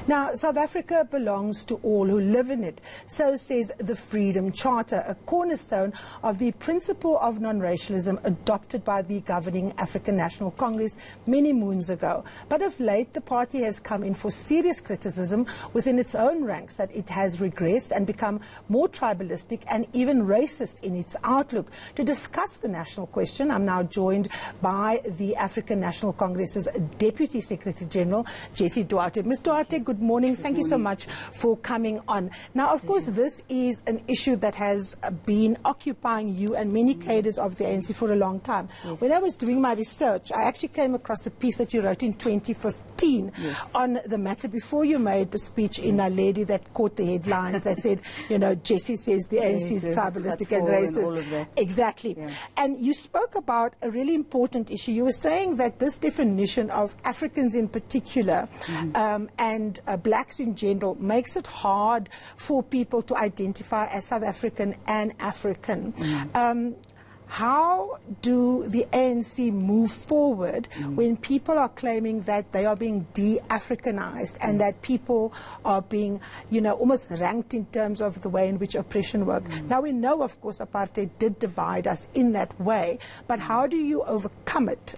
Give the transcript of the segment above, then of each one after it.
Now, South Africa belongs to all who live in it. So says the Freedom Charter, a cornerstone of the principle of non-racialism adopted by the governing African National Congress many moons ago. But of late, the party has come in for serious criticism within its own ranks that it has regressed and become more tribalistic and even racist in its outlook. To discuss the national question, I'm now joined by the African National Congress's Deputy Secretary General, Jessie Duarte. Ms. Duarte, good morning. Thank you so much for coming on. Now, of course, this is an issue that has been occupying you and many cadres of the ANC for a long time. Yes. When I was doing my research, I actually came across a piece that you wrote in 2015 on the matter before you made the speech in Naledi that caught the headlines that said, you know, Jessie says the ANC is tribalistic and racist. Exactly. Yeah. And you spoke about a really important issue. You were saying that this definition of Africans in particular and blacks in general makes it hard for people to identify as South African and African. How do the ANC move forward when people are claiming that they are being de-Africanized and that people are being, you know, almost ranked in terms of the way in which oppression works? Now, we know, of course, apartheid did divide us in that way, but how do you overcome it?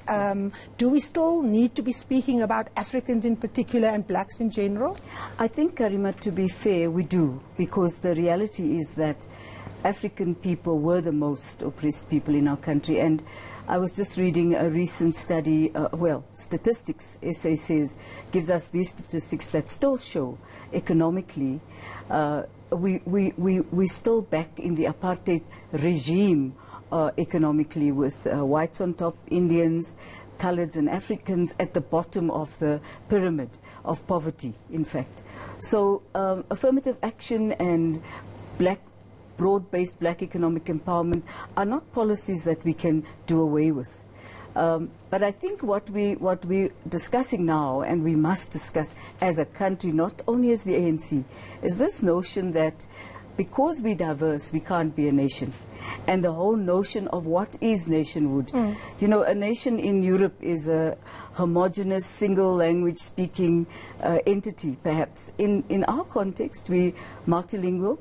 Do we still need to be speaking about Africans in particular and blacks in general? I think, Karima, to be fair, we do, because the reality is that African people were the most oppressed people in our country. And I was just reading a recent study, statistics, SA says, gives us these statistics that still show economically we're still back in the apartheid regime economically, with whites on top, Indians, coloureds and Africans at the bottom of the pyramid of poverty, in fact. So affirmative action and broad-based black economic empowerment are not policies that we can do away with. But I think what we're discussing now, and we must discuss as a country, not only as the ANC, is this notion that because we're diverse, we can't be a nation. And the whole notion of what is nationhood. You know, a nation in Europe is a homogeneous, single language speaking entity, perhaps. In our context, we're multilingual.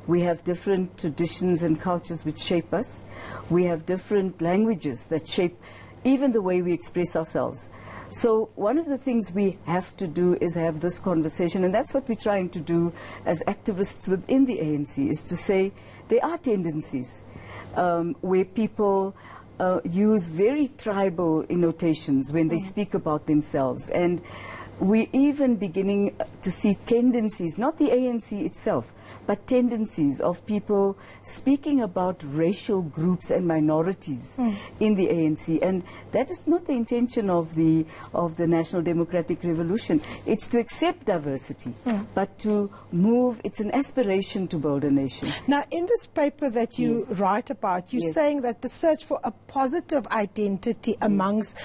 We have different traditions and cultures which shape us. We have different languages that shape even the way we express ourselves. So one of the things we have to do is have this conversation, and that's what we're trying to do as activists within the ANC, is to say there are tendencies where people use very tribal annotations when they speak about themselves. And we're even beginning to see tendencies, not the ANC itself, but tendencies of people speaking about racial groups and minorities in the ANC. And that is not the intention of the National Democratic Revolution. It's to accept diversity, but to move, it's an aspiration to build a nation. Now, in this paper that you write about, you're saying that the search for a positive identity amongst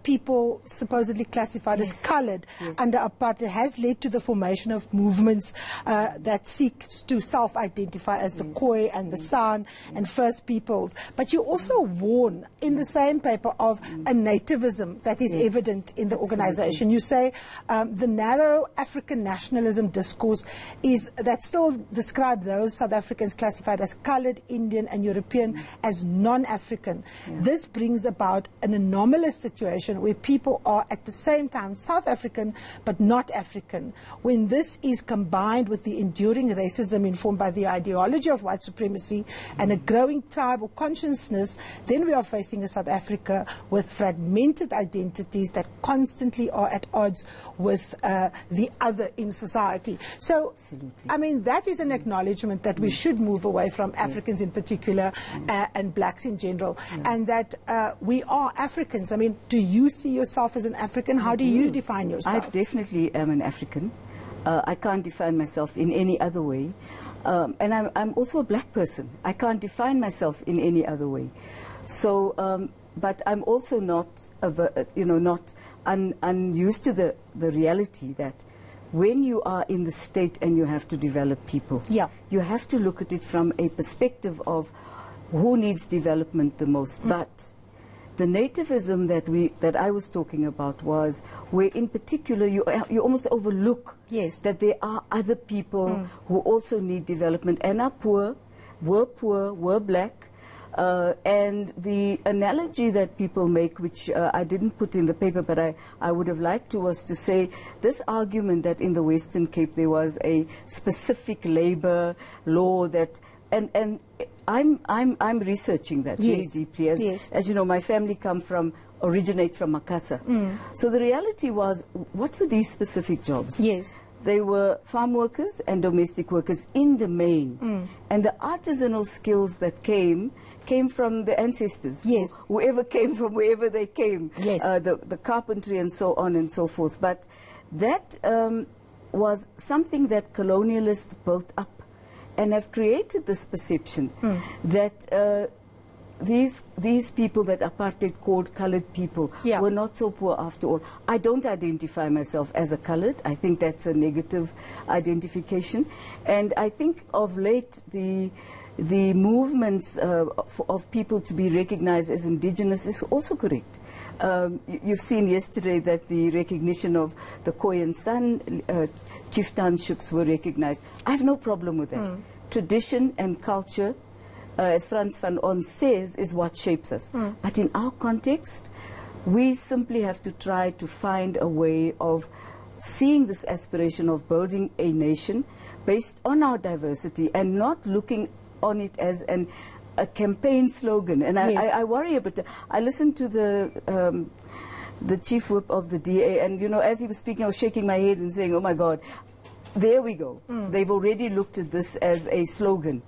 people supposedly classified as coloured under apartheid has led to the formation of movements that seek to self-identify as the Khoi and the San and First Peoples. But you also warn in the same paper of a nativism that is evident in the organization. You say the narrow African nationalism discourse is that still describe those South Africans classified as coloured, Indian and European as non-African. This brings about an anomalous situation where people are at the same time South African but not African. When this is combined with the enduring racism informed by the ideology of white supremacy and a growing tribal consciousness, then we are facing a South Africa with fragmented identities that constantly are at odds with the other in society. So, I mean, that is an acknowledgement that we should move away from Africans in particular and blacks in general, and that we are Africans. I mean, do you see yourself as an African? How do you define yourself? I definitely am an African. I can't define myself in any other way. And I'm also a black person. I can't define myself in any other way. So, but I'm also not, not unused to the reality that when you are in the state and you have to develop people, you have to look at it from a perspective of who needs development the most. But The nativism that I was talking about was where, in particular, you almost overlook that there are other people who also need development and are poor, were black. And the analogy that people make, which I didn't put in the paper, but I would have liked to, was to say this argument that in the Western Cape there was a specific labor law that, and I'm researching that very deeply. As you know, my family originate from Makassar. So the reality was, what were these specific jobs? They were farm workers and domestic workers in the main. And the artisanal skills that came from the ancestors. Whoever came from wherever they came. The carpentry and so on and so forth. But that was something that colonialists built up and have created this perception that these people that apartheid called colored people were not so poor after all. I don't identify myself as a colored. I think that's a negative identification. And I think of late the movements of people to be recognized as indigenous is also correct. You've seen yesterday that the recognition of the Khoi and San chieftainships were recognized. I have no problem with that. Tradition and culture, as Frans van Ons says, is what shapes us. But in our context, we simply have to try to find a way of seeing this aspiration of building a nation based on our diversity and not looking on it as a campaign slogan. And I worry a bit. I listened to the chief whip of the DA, and, you know, as he was speaking, I was shaking my head and saying, oh my God, there we go. They've already looked at this as a slogan.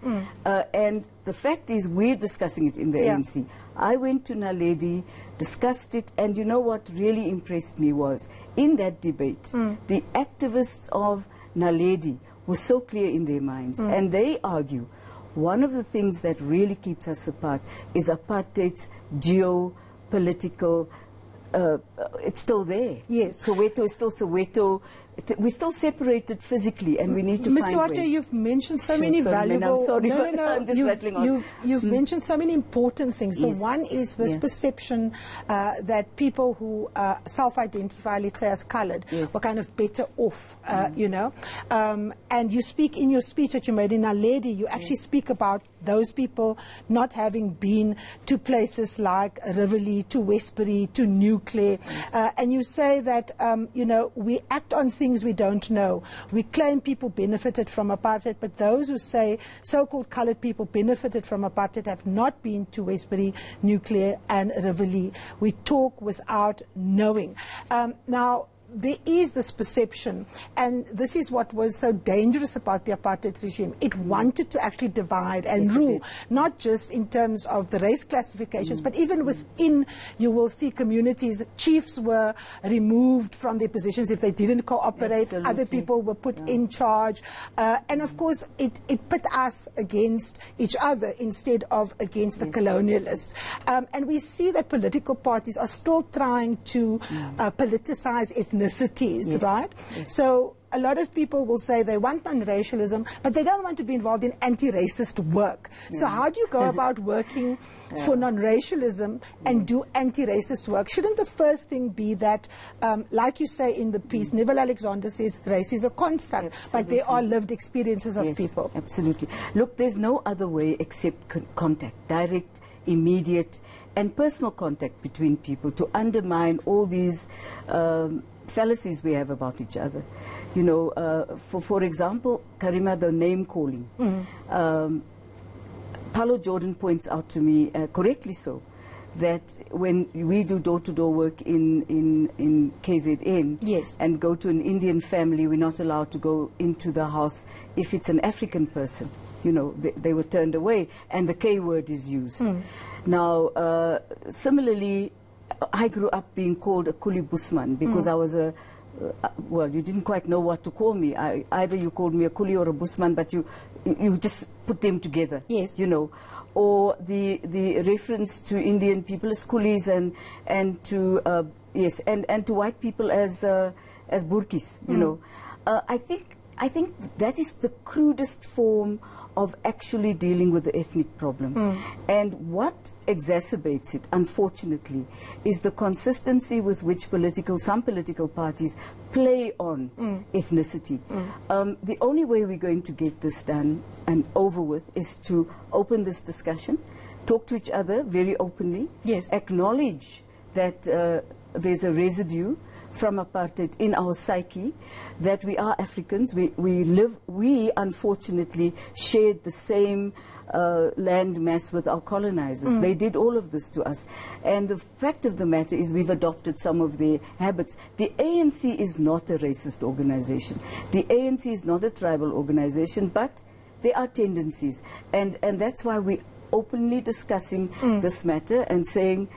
And the fact is, we're discussing it in the ANC. I went to Naledi, discussed it, and you know what really impressed me was, in that debate, the activists of Naledi were so clear in their minds, and they argue one of the things that really keeps us apart is apartheid's geopolitical, it's still there. Soweto is still Soweto. We're still separated physically, and we need to find ways. Mr. Duarte, you've mentioned so many valuable... I'm sorry, I'm just rattling on. You've mentioned so many important things. The one is this perception that people who self-identify, let's say, as coloured, were kind of better off, you know. And you speak in your speech that you made in Naledi, you actually speak about those people not having been to places like Rivoli, to Westbury, to Nuclear. And you say that, you know, we act on things we don't know. We claim people benefited from apartheid, but those who say so-called coloured people benefited from apartheid have not been to Westbury, Nuclear and Rivoli. We talk without knowing. Now, there is this perception, and this is what was so dangerous about the apartheid regime. It wanted to actually divide and rule, not just in terms of the race classifications, but even within, you will see communities, chiefs were removed from their positions if they didn't cooperate, other people were put in charge, and of course it put us against each other instead of against the colonialists. And we see that political parties are still trying to politicize ethnicities, right? So a lot of people will say they want non-racialism, but they don't want to be involved in anti-racist work. So how do you go about working for non-racialism and do anti-racist work? Shouldn't the first thing be that, like you say in the piece, Neville Alexander says race is a construct, but there are lived experiences of people. Absolutely. Look, there's no other way except contact, direct, immediate, and personal contact between people to undermine all these fallacies we have about each other. You know, for example, Karima, the name calling. Paulo Jordan points out to me, correctly so, that when we do door-to-door work in KZN and go to an Indian family, we're not allowed to go into the house if it's an African person. You know, they were turned away, and the K word is used. Now, similarly, I grew up being called a Kuli Busman because I was a, well, you didn't quite know what to call me. Either you called me a Kuli or a Busman, but you just put them together, you know. Or the reference to Indian people as Kulis and to and to white people as burkis, you know. I think that is the crudest form of actually dealing with the ethnic problem. And what exacerbates it, unfortunately, is the consistency with which some political parties play on ethnicity. The only way we're going to get this done and over with is to open this discussion, talk to each other very openly, acknowledge that there's a residue from apartheid in our psyche, that we are Africans, we unfortunately shared the same land mass with our colonizers. They did all of this to us. And the fact of the matter is we've adopted some of their habits. The ANC is not a racist organization. The ANC is not a tribal organization, but there are tendencies. And that's why we're openly discussing this matter and saying,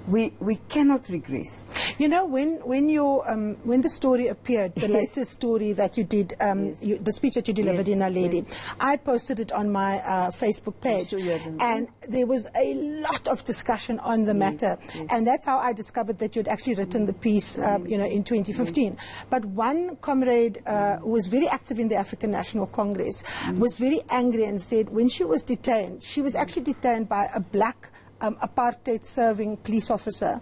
we cannot regress. You know, when the story appeared, the latest story that you did, the speech that you delivered in Our Lady, I posted it on my Facebook page, and there was a lot of discussion on the matter, and that's how I discovered that you'd actually written the piece, you know, in 2015. But one comrade who was very active in the African National Congress was very angry and said when she was detained, she was actually detained by a black apartheid-serving police officer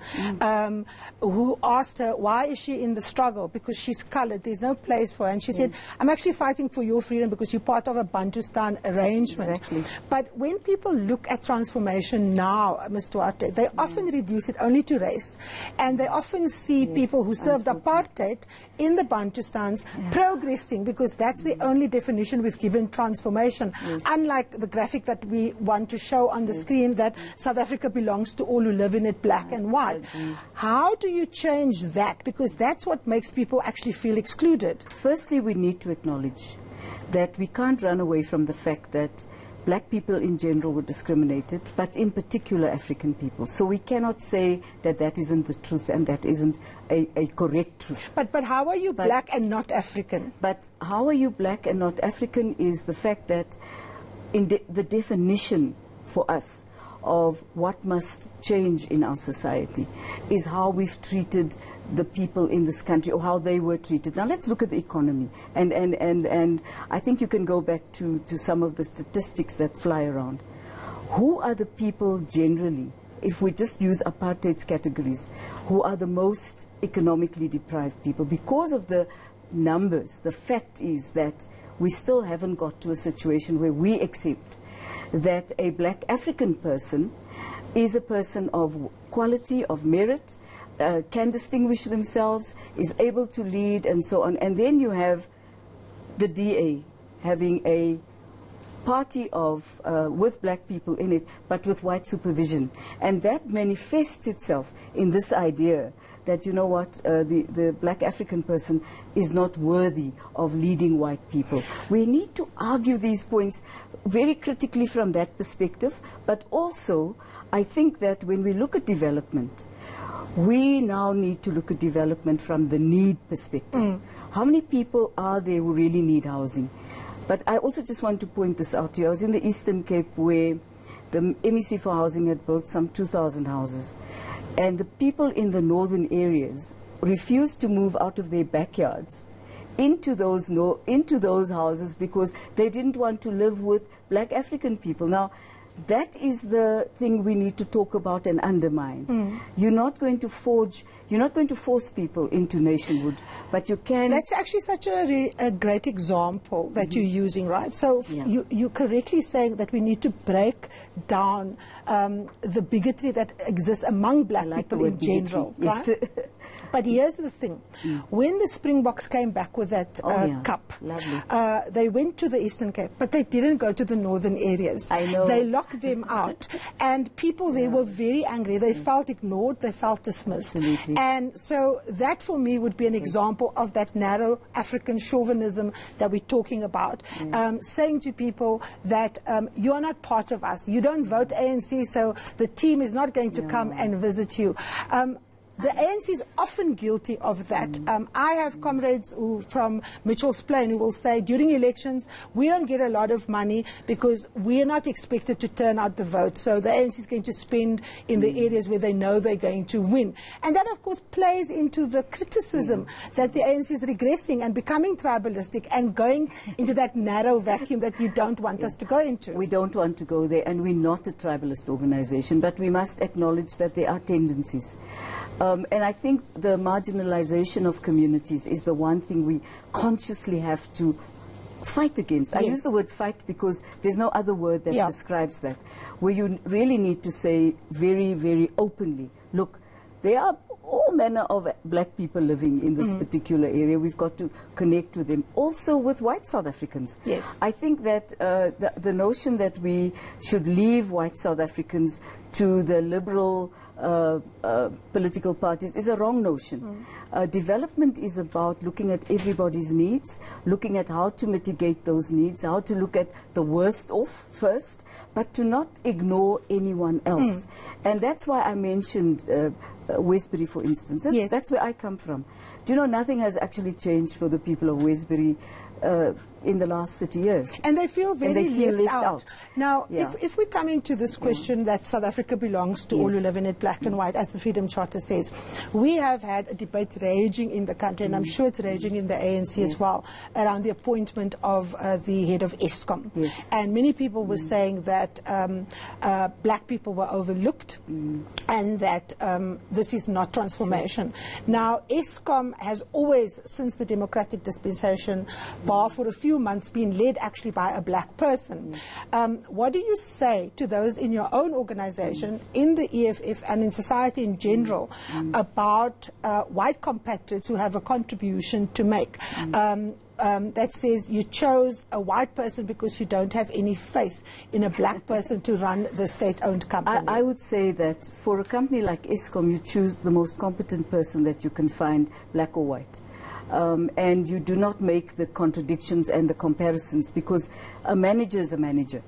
who asked her, why is she in the struggle? Because she's colored, there's no place for her. And she said, I'm actually fighting for your freedom because you're part of a Bantustan arrangement. But when people look at transformation now, Ms. Duarte, they often reduce it only to race. And they often see people who served apartheid in the Bantustans progressing, because that's the only definition we've given transformation. Unlike the graphic that we want to show on the screen, that South Africa belongs to all who live in it, black and white. How do you change that? Because that's what makes people actually feel excluded. Firstly, we need to acknowledge that we can't run away from the fact that black people in general were discriminated, but in particular African people. So we cannot say that that isn't the truth and that isn't a correct truth. But how are you black and not African? But how are you black and not African is the fact that in the definition for us of what must change in our society is how we've treated the people in this country, or how they were treated. Now let's look at the economy, and I think you can go back to some of the statistics that fly around. Who are the people generally, if we just use apartheid's categories, who are the most economically deprived people? Because of the numbers, the fact is that we still haven't got to a situation where we accept that a black African person is a person of quality, of merit, can distinguish themselves, is able to lead, and so on. And then you have the DA having a party of with black people in it, but with white supervision. And that manifests itself in this idea that, you know what, the black African person is not worthy of leading white people. We need to argue these points very critically from that perspective, but also I think that when we look at development, we now need to look at development from the need perspective. How many people are there who really need housing? But I also just want to point this out to you. I was in the Eastern Cape where the MEC for Housing had built some 2,000 houses. And the people in the northern areas refused to move out of their backyards into those houses because they didn't want to live with black African people. Now, that is the thing we need to talk about and undermine. You're not going to force people into nationhood, but you can. That's actually such a great example that you're using, right? So you're correctly saying that we need to break down the bigotry that exists among black people in general, right? But here's the thing. When the Springboks came back with that cup, they went to the Eastern Cape, but they didn't go to the northern areas. I know. They locked them out. And people there were very angry. They felt ignored. They felt dismissed. Absolutely. And so that, for me, would be an example of that narrow African chauvinism that we're talking about. Saying to people that you're not part of us. You don't vote ANC, so the team is not going to come and visit you. The ANC is often guilty of that. I have comrades from Mitchell's Plain who will say during elections we don't get a lot of money because we are not expected to turn out the vote. So the ANC is going to spend in the areas where they know they're going to win. And that, of course, plays into the criticism that the ANC is regressing and becoming tribalistic and going into that narrow vacuum that you don't want us to go into. We don't want to go there, and we're not a tribalist organization, but we must acknowledge that there are tendencies. And I think the marginalization of communities is the one thing we consciously have to fight against. I use the word fight because there's no other word that describes that. Where you really need to say very, very openly, look, there are all manner of black people living in this particular area. We've got to connect with them. Also with white South Africans. Yes. I think that the notion that we should leave white South Africans to the liberal political parties is a wrong notion. Development is about looking at everybody's needs, looking at how to mitigate those needs, how to look at the worst off first, but to not ignore anyone else. And that's why I mentioned Westbury, for instance. That's where I come from. Do you know, nothing has actually changed for the people of Westbury in the last 30 years. And they feel very left out. Now, Yeah. if we come into this question that South Africa belongs to all who live in it, black and white, as the Freedom Charter says, we have had a debate raging in the country, and I'm sure it's raging in the ANC as well, around the appointment of the head of ESCOM. And many people were saying that black people were overlooked and that this is not transformation. Now, ESCOM has always, since the democratic dispensation, bar for a few months, been led actually by a black person. What do you say to those in your own organization, in the EFF and in society in general, about white compatriots who have a contribution to make? That says you chose a white person because you don't have any faith in a black person to run the state-owned company. I would say that for a company like ESCOM, you choose the most competent person that you can find, black or white. And you do not make the contradictions and the comparisons, because a manager is a manager.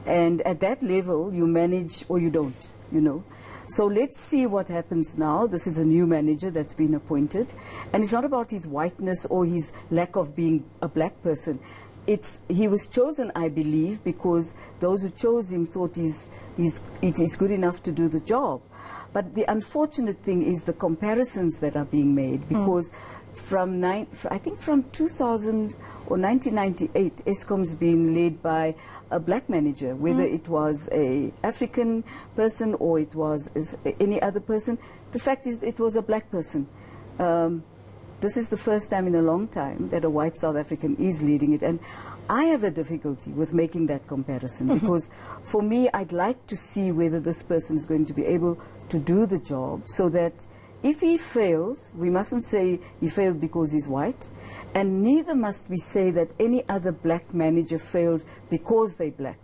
And at that level, you manage or you don't, you know. So let's see what happens now. This is a new manager that's been appointed. And it's not about his whiteness or his lack of being a black person. He was chosen, I believe, because those who chose him thought he's good enough to do the job. But the unfortunate thing is the comparisons that are being made, because I think from 2000 or 1998, ESCOM's been led by a black manager, whether it was a African person or it was any other person. The fact is it was a black person. This is the first time in a long time that a white South African is leading it. And I have a difficulty with making that comparison, because for me, I'd like to see whether this person is going to be able to do the job, so that if he fails, we mustn't say he failed because he's white, and neither must we say that any other black manager failed because they're black.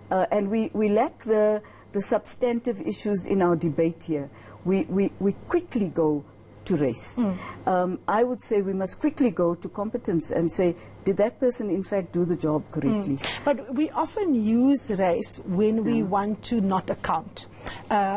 And we lack the substantive issues in our debate here. We quickly go to race. I would say we must quickly go to competence and say, did that person in fact do the job correctly? But we often use race when we want to not account.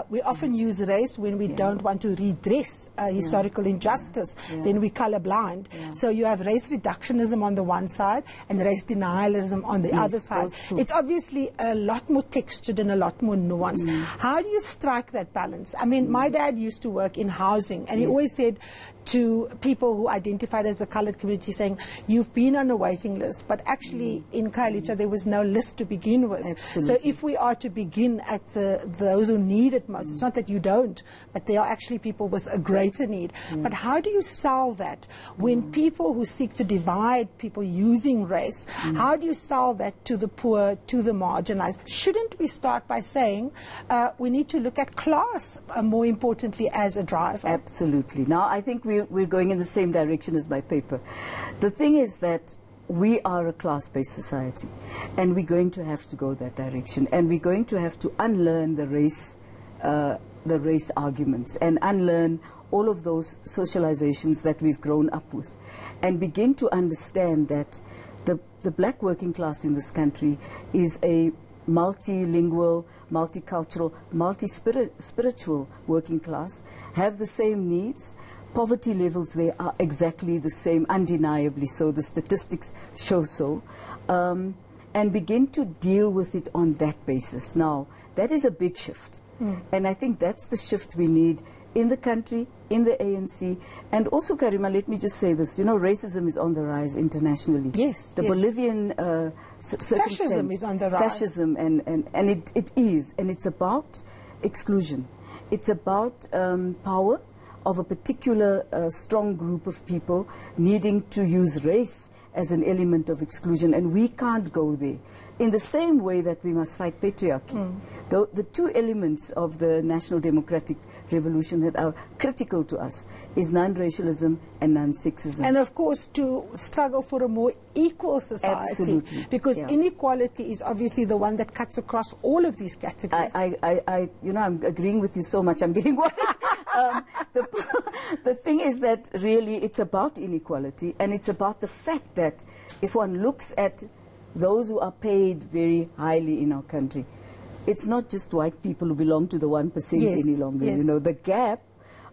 We often use race when we don't want to redress historical injustice. Then we colorblind. So you have race reductionism on the one side and race denialism on the other side. It's obviously a lot more textured and a lot more nuanced. How do you strike that balance? I mean, my dad used to work in housing, and he always said to people who identified as the colored community, saying, you've been on a waiting list, but actually in Khayelitsha there was no list to begin with. So if we are to begin at those who need it most, it's not that you don't, but there are actually people with a greater need. But how do you sell that when people who seek to divide people using race, how do you sell that to the poor, to the marginalized? Shouldn't we start by saying we need to look at class more importantly as a driver? Absolutely. Now I think we're going in the same direction as my paper. The thing is that we are a class-based society, and we're going to have to go that direction, and we're going to have to unlearn the race arguments and unlearn all of those socializations that we've grown up with, and begin to understand that the black working class in this country is a multilingual, multicultural, multi-spiritual working class, have the same needs. Poverty levels there are exactly the same, undeniably so. The statistics show so. And begin to deal with it on that basis. Now, that is a big shift. And I think that's the shift we need in the country, in the ANC. And also, Karima, let me just say this. You know, racism is on the rise internationally. Yes. The Bolivian fascism is on the rise. Fascism, and it is. And it's about exclusion. It's about power of a particular strong group of people needing to use race as an element of exclusion, and we can't go there. In the same way that we must fight patriarchy. The two elements of the National Democratic Revolution that are critical to us is non-racialism and non-sexism. And of course to struggle for a more equal society. Absolutely. Because inequality is obviously the one that cuts across all of these categories. You know, I'm agreeing with you so much, I'm getting worried. The thing is that really it's about inequality, and it's about the fact that if one looks at those who are paid very highly in our country, it's not just white people who belong to the 1% any longer. You know, the gap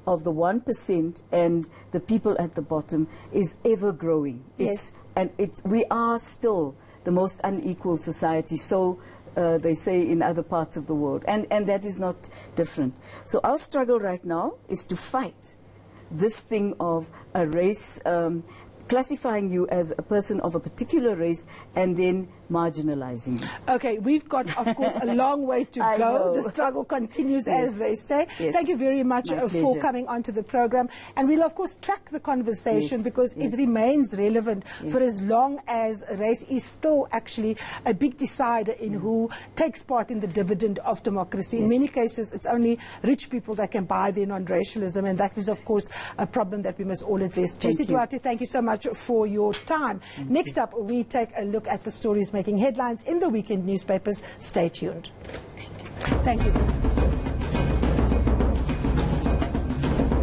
of the 1% and the people at the bottom is ever growing. We are still the most unequal society, so they say in other parts of the world, and that is not different. So our struggle right now is to fight this thing of a race, classifying you as a person of a particular race and then marginalizing you. Okay, we've got, of course, a long way to go. The struggle continues, as they say. Thank you very much for coming onto the program. And we'll, of course, track the conversation because it remains relevant for as long as race is still actually a big decider in who takes part in the dividend of democracy. In many cases, it's only rich people that can buy their non-racialism, and that is, of course, a problem that we must all address. Jessie Duarte, thank you so much for your time. Next up, we take a look at the stories making headlines in the weekend newspapers. Stay tuned. Thank you.